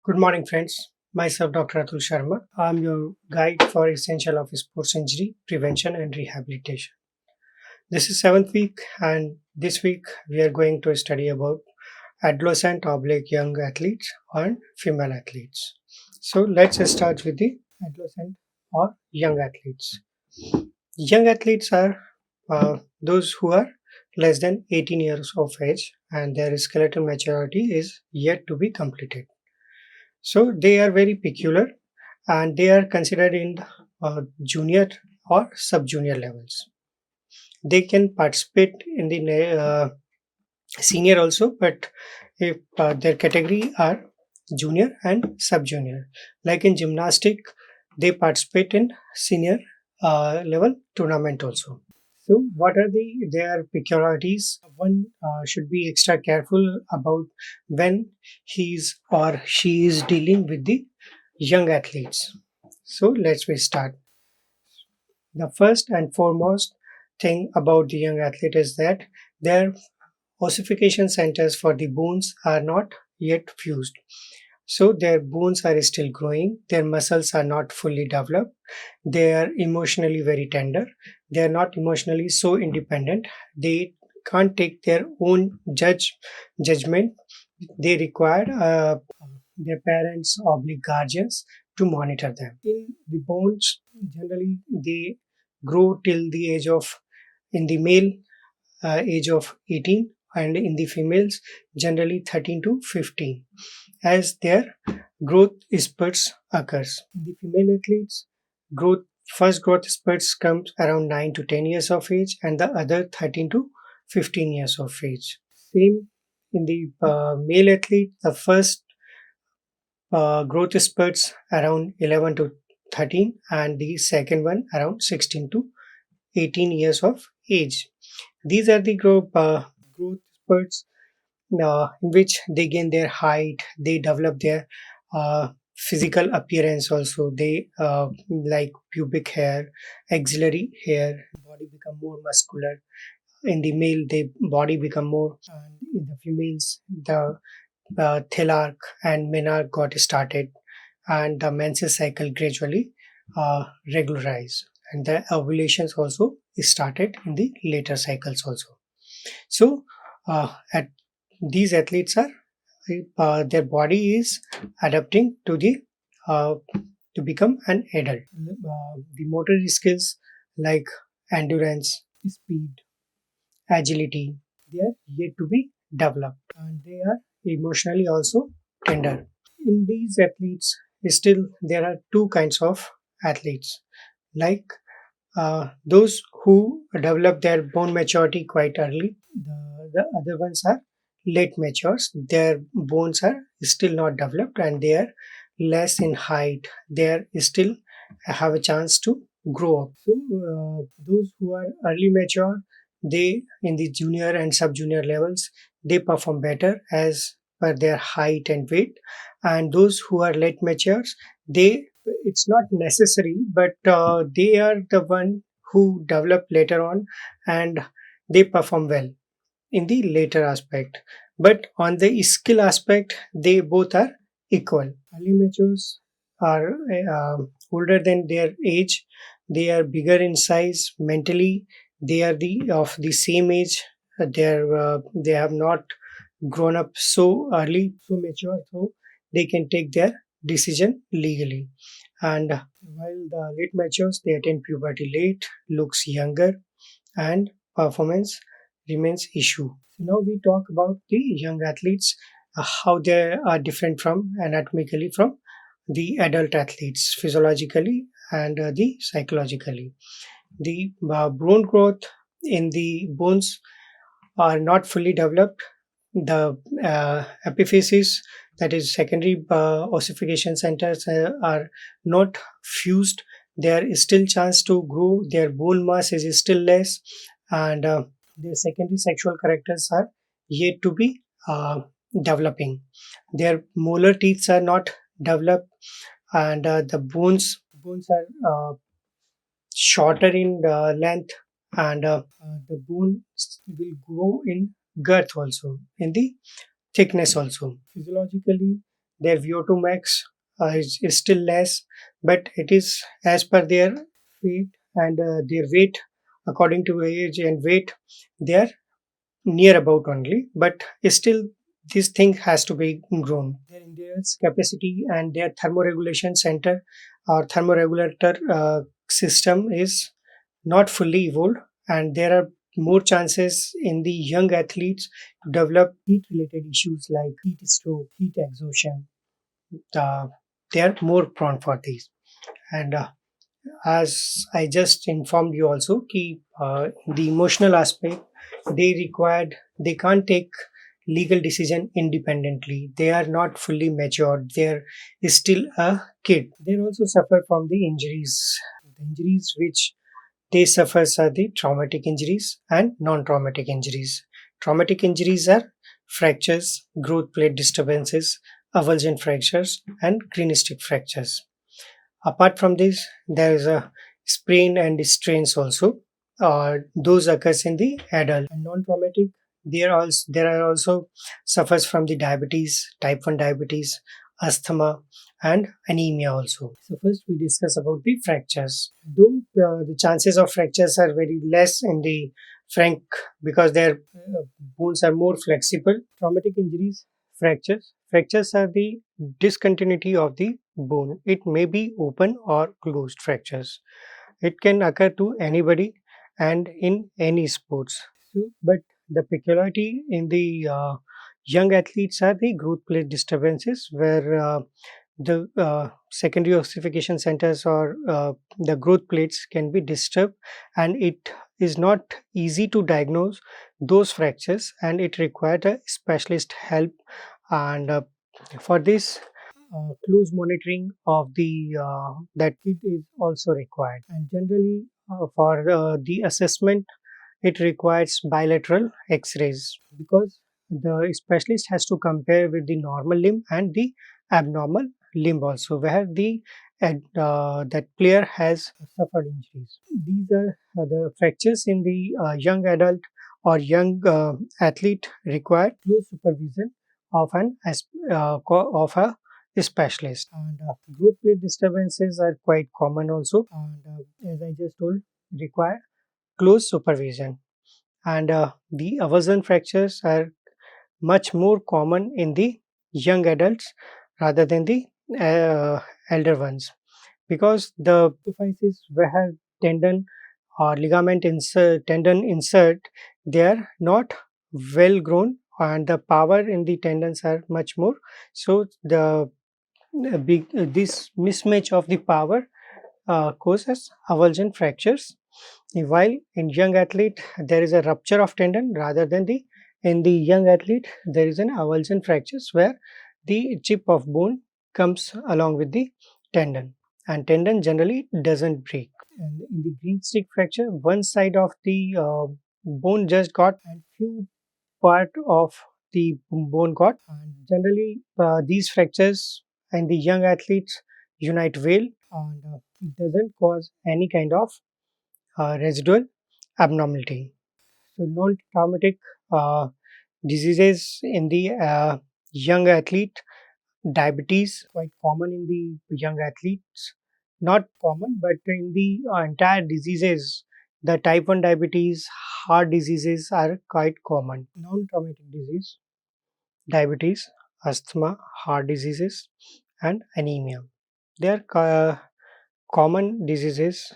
Good morning, friends. Myself, Dr. Atul Sharma. I'm your guide for essential of sports injury prevention and rehabilitation. This is seventh week, and this week we are going to study about adolescent oblique young athletes and female athletes. So let's start with the adolescent or young athletes. Young athletes are those who are less than 18 years of age, and their skeletal maturity is yet to be completed. So they are very peculiar and they are considered in junior or sub-junior levels. They can participate in the senior also, but if their category are junior and sub-junior. Like in gymnastic, they participate in senior level tournament also. So, what are their peculiarities? One should be extra careful about when he's or she is dealing with the young athletes. So, let's we start. The first and foremost thing about the young athlete is that their ossification centers for the bones are not yet fused. So their bones are still growing, their muscles are not fully developed, they are emotionally very tender, they are not emotionally so independent, they can't take their own judgment. They require their parents oblique guardians to monitor them. In the bones, generally they grow till the age of, in the male, age of 18, and in the females generally 13 to 15, as their growth spurts occurs. In the female athletes, growth first growth spurts comes around 9 to 10 years of age, and the other 13 to 15 years of age. Same in the male athlete, the first growth spurts around 11 to 13, and the second one around 16 to 18 years of age. These are the growth spurts in which they gain their height, they develop their physical appearance also. They like pubic hair, axillary hair, body become more muscular. In the male, the body become more, and in the females, the thelarch and menarche got started, and the menstrual cycle gradually regularized, and the ovulations also started in the later cycles also. So, at these athletes are their body is adapting to the to become an adult. The motor skills like endurance, speed, agility, they are yet to be developed, and they are emotionally also tender. In these athletes, still there are two kinds of athletes, like those who develop their bone maturity quite early. The other ones are late matures. Their bones are still not developed and they are less in height. They are still have a chance to grow up. So those who are early mature, they in the junior and sub junior levels, they perform better as per their height and weight. And those who are late matures, they it's not necessary, but they are the one who develop later on, and they perform well in the later aspect. But on the skill aspect, they both are equal. Early matures are older than their age. They are bigger in size mentally. They are the of the same age. They have not grown up so early, so mature, so they can take their decision legally. And while the late matures, they attain puberty late, looks younger, and performance remains issue. So now we talk about the young athletes, how they are different from anatomically from the adult athletes, physiologically and the psychologically. The bone growth in the bones are not fully developed. The epiphysis, that is secondary ossification centers, are not fused. There is still chance to grow. Their bone mass is still less, and their secondary sexual characters are yet to be developing. Their molar teeth are not developed, and the bones are shorter in length, and the bone will grow in girth also, in the thickness also. Physiologically, their VO2 max is still less, but it is as per their weight and their weight according to age and weight, they are near about only, but still this thing has to be grown. Their endurance capacity and their thermoregulation center or thermoregulator system is not fully evolved, and there are more chances in the young athletes to develop heat related issues like heat stroke, heat exhaustion. uh, they are more prone for these. And as I just informed you also, the emotional aspect, they can't take legal decision independently. They are not fully matured. They're still a kid. They also suffer from the injuries. The injuries which they suffer are the traumatic injuries and non-traumatic injuries. Traumatic injuries are fractures, growth plate disturbances, avulsion fractures, and crenistic fractures. Apart from this, there is a sprain and strains also. Those occurs in the adult. And non-traumatic, there are also suffers from the diabetes, type 1 diabetes, asthma, and anemia also. So first we discuss about the fractures. Though the chances of fractures are very less in the frank because their bones are more flexible. Traumatic injuries, fractures. Fractures are the discontinuity of the bone. It may be open or closed fractures. It can occur to anybody and in any sports. So, but the peculiarity in the young athletes are the growth plate disturbances, where the secondary ossification centers or the growth plates can be disturbed, and it is not easy to diagnose those fractures, and it required a specialist help. And for this, close monitoring of the that kit is also required. And generally, for the assessment, it requires bilateral X-rays because the specialist has to compare with the normal limb and the abnormal limb also, where that player has suffered injuries. These are the fractures in the young adult or young athlete require close supervision of of a specialist. And growth plate disturbances are quite common also, and as I just told, require close supervision. And the avulsion fractures are much more common in the young adults rather than the uh, elder ones, because the epiphyses where tendon or ligament insert tendon insert, they are not well grown, and the power in the tendons are much more. So the this mismatch of the power causes avulsion fractures, while in young athlete there is a rupture of tendon rather than the in the young athlete there is an avulsion fractures where the chip of bone comes along with the tendon, and tendon generally doesn't break. And in the green stick fracture, one side of the bone just got and few part of the bone got, and generally these fractures in the young athletes unite well, and it doesn't cause any kind of residual abnormality. So, non traumatic uh, diseases in the young athlete, diabetes, quite common in the young athletes. Not common, but in the entire diseases, the type 1 diabetes, heart diseases are quite common. Non traumatic disease, diabetes, asthma, heart diseases, and anemia. They are common diseases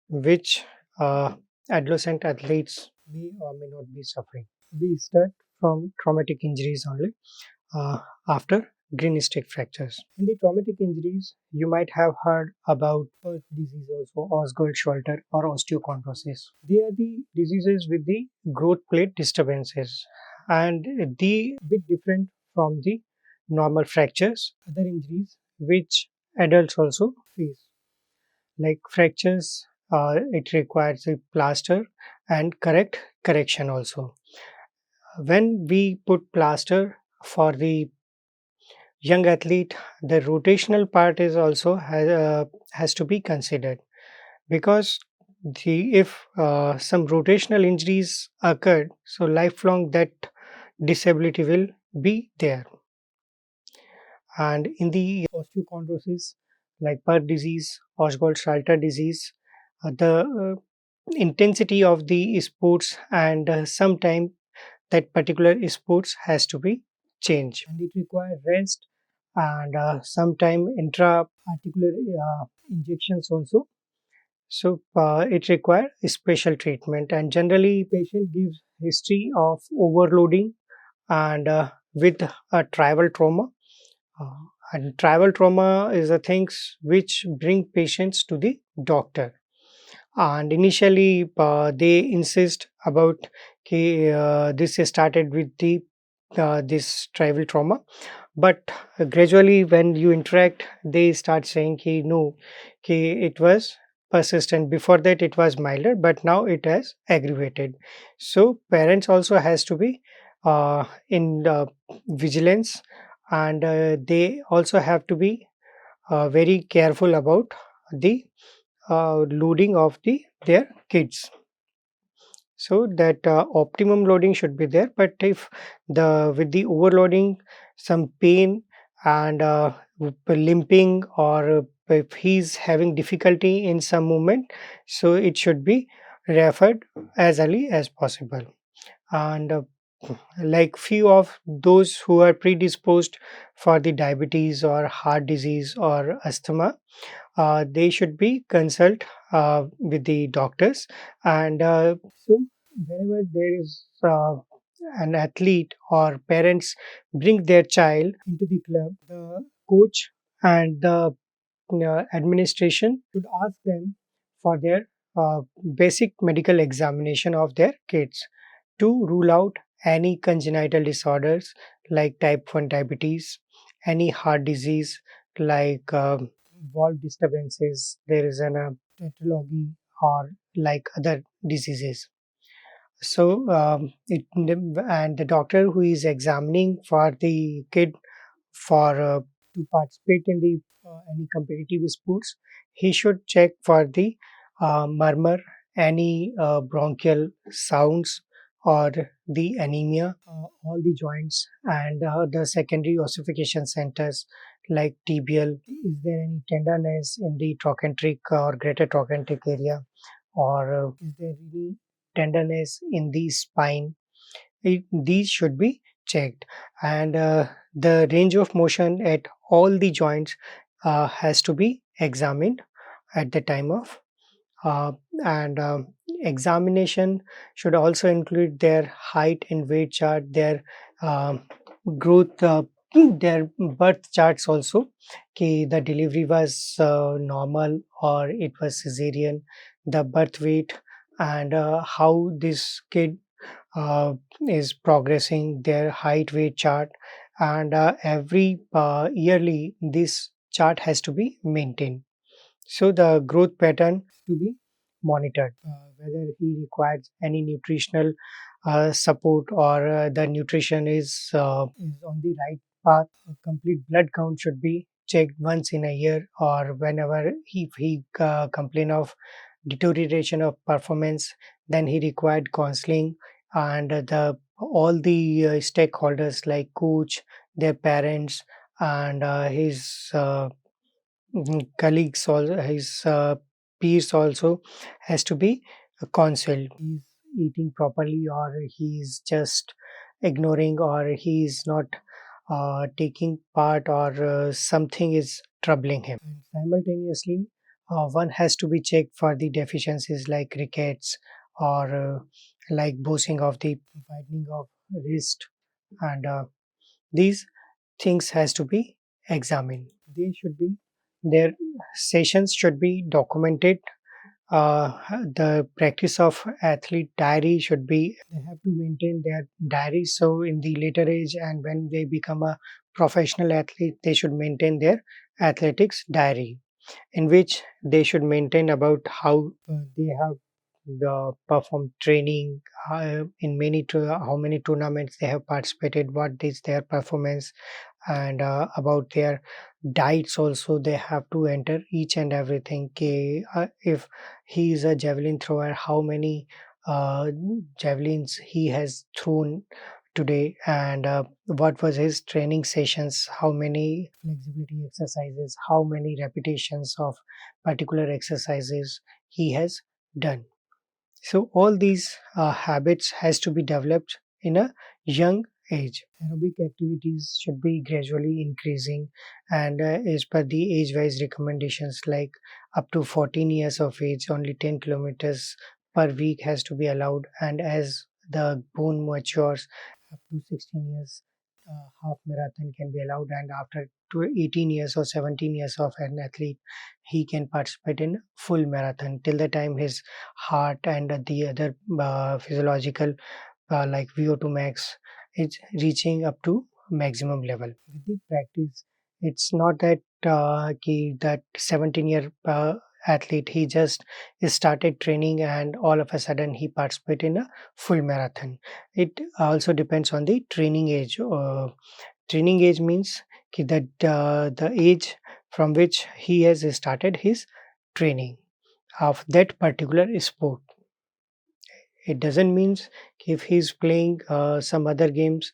which adolescent athletes may or may not be suffering. We start from traumatic injuries only after green stick fractures. In the traumatic injuries, you might have heard about Earth disease also, Osgood-Schalter or osteochondrosis. They are the diseases with the growth plate disturbances, and the bit different from the normal fractures. Other injuries which adults also face, like fractures, it requires a plaster and correct correction also. When we put plaster for the young athlete, the rotational part is also has to be considered, because the if some rotational injuries occurred, so lifelong that disability will be there. And in the osteochondrosis, like Perth disease, Osgood-Schalter disease, the intensity of the sports and sometime that particular sports has to be changed, and it requires rest and sometime intra-articular injections also. So it requires special treatment, and generally patient gives history of overloading and with a tribal trauma. uh, and tribal trauma is the things which bring patients to the doctor. And initially they insist about this started with the this tribal trauma, but gradually when you interact they start saying no, it was persistent. Before that it was milder, but now it has aggravated. So parents also has to be in vigilance, and they also have to be very careful about the loading of their kids, so that optimum loading should be there. But if the with the overloading, some pain and limping, or if he's having difficulty in some movement, so it should be referred as early as possible. And like few of those who are predisposed for the diabetes or heart disease or asthma, they should be consult with the doctors. And so whenever there is an athlete or parents bring their child into the club, the coach and the administration should ask them for their basic medical examination of their kids to rule out any congenital disorders like type 1 diabetes, any heart disease like valve disturbances, there is an tetralogy, or like other diseases. So and the doctor who is examining for the kid for to participate in the any competitive sports, he should check for the murmur, any bronchial sounds, or the anemia, all the joints, and the secondary ossification centers like tibial. Is there any tenderness in the trochanteric or greater trochanteric area, or is there any tenderness in the spine? These should be checked. And the range of motion at all the joints has to be examined at the time of uh, and examination should also include their height and weight chart, their um growth, their birth charts also. Okay, the delivery was normal or it was cesarean, the birth weight, and how this kid uh, is progressing, their height weight chart. And every yearly this chart has to be maintained, so the growth pattern to be monitored, whether he requires any nutritional support, or the nutrition is on the right path. A complete blood count should be checked once in a year, or whenever he complain of deterioration of performance, then he required counseling. And the all the stakeholders like coach, their parents, and his colleagues, also his peers also has to be counseled. He's eating properly, or he's just ignoring, or he's not taking part, or something is troubling him. And simultaneously one has to be checked for the deficiencies like rickets, or like boosting of the widening of wrist, and these things has to be examined. They should be, their sessions should be documented. The practice of athlete diary should be, they have to maintain their diary, so in the later age and when they become a professional athlete, they should maintain their athletics diary, in which they should maintain about how they have the performed training, in how many tournaments they have participated, what is their performance, and about their diets also they have to enter each and everything. If he is a javelin thrower, how many javelins he has thrown today, and what was his training sessions, how many flexibility exercises, how many repetitions of particular exercises he has done. So all these habits has to be developed in a young age. Aerobic activities should be gradually increasing, and as per the age-wise recommendations, like up to 14 years of age, only 10 kilometers per week has to be allowed, and as the bone matures, up to 16 years, half marathon can be allowed, and after 18 years or 17 years of an athlete, he can participate in full marathon till the time his heart and the other physiological like VO2 max is reaching up to maximum level. With the practice, it's not that that 17-year athlete he just started training and all of a sudden he participated in a full marathon. It also depends on the training age. Training age means that the age from which he has started his training of that particular sport. It doesn't mean if he's playing some other games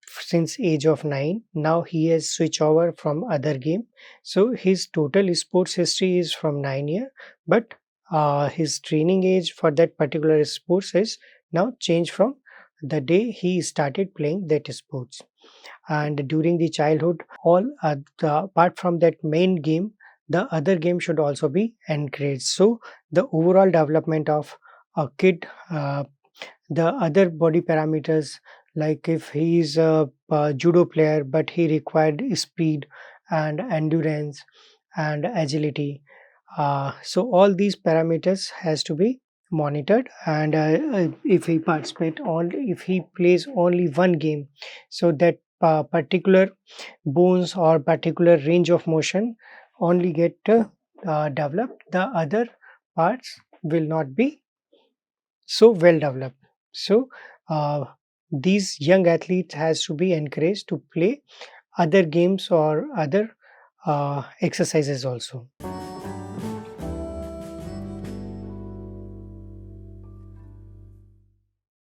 since age of 9, now he has switched over from other game. So his total sports history is from 9 year, but his training age for that particular sports is now changed from the day he started playing that sports. And during the childhood, all apart from that main game, the other game should also be encouraged. So the overall development of a kid, the other body parameters, like if he is a judo player but he required speed and endurance and agility, so all these parameters has to be monitored, and if he participate on if he plays only one game, so that particular bones or particular range of motion only get developed, the other parts will not be so well developed. So these young athletes has to be encouraged to play other games or other exercises also.